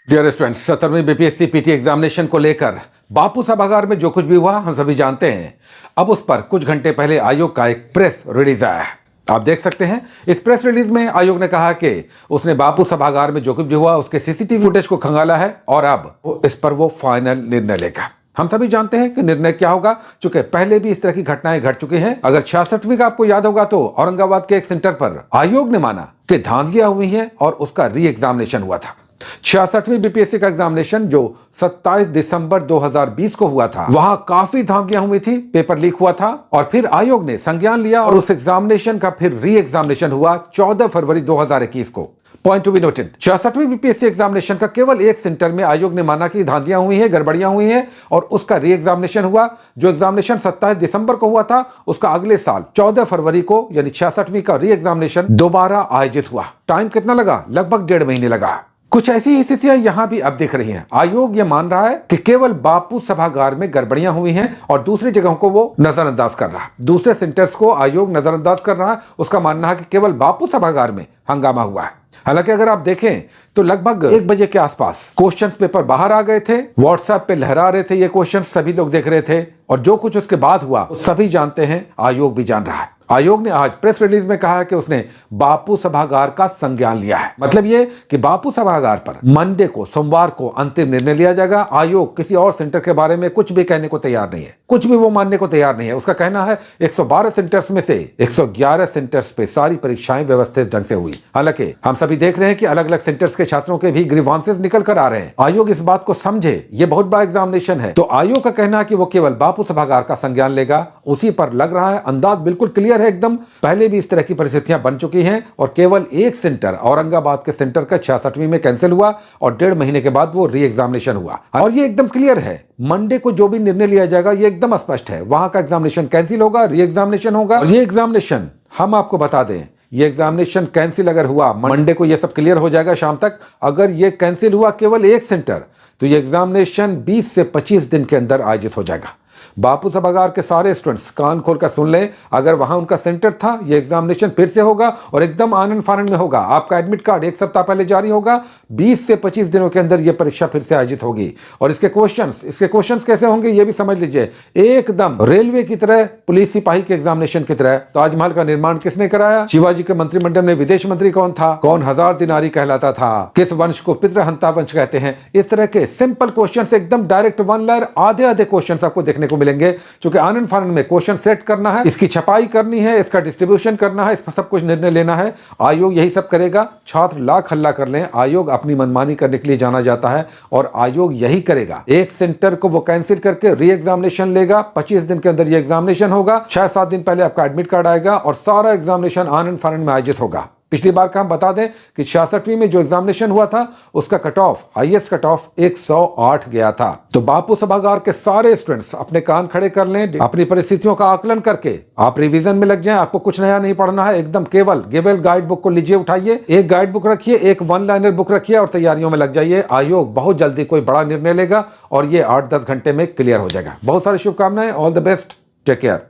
Dear students, 17वीं BPSC PT examination को लेकर बापू सभागार में जो कुछ भी हुआ हम सभी जानते हैं। अब उस पर कुछ घंटे पहले आयोग का एक प्रेस रिलीज आया है। आप देख सकते हैं इस प्रेस रिलीज में आयोग ने कहा कि उसने बापू सभागार में जो कुछ भी हुआ उसके सीसीटीवी फुटेज को खंगाला है और अब इस पर वो फाइनल निर्णय लेगा। हम सभी जानते हैं कि निर्णय क्या होगा, चूंकि पहले भी इस तरह की घटनाएं घट चुकी हैं। अगर 66वीं का आपको याद होगा तो औरंगाबाद के एक सेंटर पर आयोग ने माना कि धांधलियां हुई हैं और उसका री एग्जामिनेशन हुआ था। 66वीं बीपीएससी का एग्जामिनेशन जो 27 दिसंबर 2020 को हुआ था, वहां काफी धांधलियां हुई थी, पेपर लीक हुआ था और फिर आयोग ने संज्ञान लिया और उस एग्जामिनेशन का फिर री एग्जामिनेशन हुआ 14 फरवरी 2021 को। पॉइंट टू बी नोटेड, 66वीं बीपीएससी एग्जामिनेशन का केवल एक सेंटर में आयोग ने माना कि धांधलियां हुई हैं, गड़बड़ियां हुई हैं और उसका री एग्जामिनेशन हुआ। जो एग्जामिनेशन 27 दिसंबर को हुआ था, उसका अगले साल 14 फरवरी को यानी 66वीं का री एग्जामिनेशन दोबारा आयोजित हुआ। टाइम कितना लगा? लगभग 1.5 महीने लगा। कुछ ऐसी ही स्थितियां यहां भी अब दिख रही हैं। आयोग यह मान रहा है कि केवल बापू सभागार में गड़बड़ियां हुई हैं और दूसरी जगहों को वो नजरअंदाज कर रहा है। दूसरे सेंटर्स को आयोग नजरअंदाज कर रहा है। उसका मानना है कि केवल बापू सभागार में हंगामा हुआ है। हालांकि अगर आप देखें तो लगभग 1 बजे के आसपास क्वेश्चंस पेपर बाहर आ गए थे, व्हाट्सएप पे लहरा रहे थे ये क्वेश्चंस, सभी लोग देख रहे थे और जो कुछ उसके बाद हुआ सभी जानते हैं, आयोग भी जान रहा है। आयोग ने आज प्रेस रिलीज में कहा है कि उसने बापू सभागार का संज्ञान लिया है। मतलब ये कि बापू सभागार पर मंडे को, सोमवार को अंतिम निर्णय लिया जाएगा। आयोग किसी और सेंटर के बारे में कुछ भी कहने को तैयार नहीं है, कुछ भी वो मानने को तैयार नहीं है। उसका कहना है 112 सेंटर्स में से 111 सेंटर्स पे सारी परीक्षाएं व्यवस्थित ढंग से हुई। हालांकि हम सभी देख रहे हैं कि अलग अलग सेंटर्स के छात्रों के भी ग्रीवांसेस निकल कर आ रहे हैं। आयोग इस बात को समझे, ये बहुत बड़ा एग्जामिनेशन है, तो आयोग का कहना है कि वो केवल बापू सभागार का संज्ञान लेगा। उसी पर लग रहा है, अंदाज बिल्कुल क्लियर है एकदम। पहले भी इस तरह की परिस्थितियां बन चुकी हैं और केवल एक सेंटर, औरंगाबाद के सेंटर का 66वीं में कैंसिल हुआ और 1.5 महीने के बाद वो री एग्जामिनेशन हुआ। और ये एकदम क्लियर है, मंडे को जो भी निर्णय लिया जाएगा ये एकदम स्पष्ट है। वहां का एग्जामिनेशन कैंसिल होगा, री एग्जामिनेशन होगा। और ये एग्जामिनेशन हम आपको बता दें, ये एग्जामिनेशन कैंसिल अगर हुआ मंडे को, ये सब क्लियर हो जाएगा शाम तक। अगर ये कैंसिल हुआ केवल एक सेंटर, तो ये एग्जामिनेशन 20 से 25 दिन के अंदर आयोजित हो जाएगा। बापू सभागार के सारे स्टूडेंट्स कान खोलकर सुन लें, अगर वहां उनका सेंटर था, ये एग्जामिनेशन फिर से होगा और एकदम आनंद फानंद में होगा। आपका एडमिट कार्ड 1 सप्ताह पहले जारी होगा, 20 से 25 दिनों के अंदर ये परीक्षा फिर से आयोजित होगी। और इसके क्वेश्चंस कैसे होंगे ये भी समझ लीजिए, एकदम रेलवे की तरह, पुलिस सिपाही के एग्जामिनेशन की तरह। ताजमहल का निर्माण किसने कराया? शिवाजी के मंत्रिमंडल में विदेश मंत्री कौन था? कौन 1000 दिनारी कहलाता था? किस वंश को पितृहंता वंश कहते हैं? इस तरह के सिंपल क्वेश्चन, एकदम डायरेक्ट वन लाइन, आधे क्वेश्चन आपको देखने को मिलेंगे। क्योंकि आनंद फानंद में क्वेश्चन सेट करना है, इसकी छपाई करनी है, इसका डिस्ट्रीब्यूशन करना है, इस पर सब कुछ निर्णय लेना है। आयोग यही सब करेगा। छात्र लाख हल्ला कर लें, आयोग अपनी मनमानी करने के लिए जाना जाता है और आयोग यही करेगा। एक सेंटर को वो कैंसिल करके री एग्जामिनेशन लेगा। 25 दिन के अंदर ये एग्जामिनेशन होगा। 6-7 दिन पहले आपका एडमिट कार्ड आएगा और सारा एग्जामिनेशन आनंद फानंद में आयोजित होगा। पिछली बार का हम बता दें कि 66वीं में जो एग्जामिनेशन हुआ था, उसका cut off, highest cut off 108 गया था। तो बापू सभागार के सारे स्टूडेंट्स अपने कान खड़े कर लें, अपनी परिस्थितियों का आकलन करके आप रिवीजन में लग जाएं। आपको कुछ नया नहीं पढ़ना है, एकदम केवल गिवेल गाइड बुक को लीजिए, उठाइए, एक गाइड बुक रखिए, एक वन लाइनर बुक रखिए और तैयारियों में लग जाइए। आयोग बहुत जल्दी कोई बड़ा निर्णय लेगा और ये 8-10 घंटे में क्लियर हो जाएगा। बहुत सारी शुभकामनाएं, all the best, take care.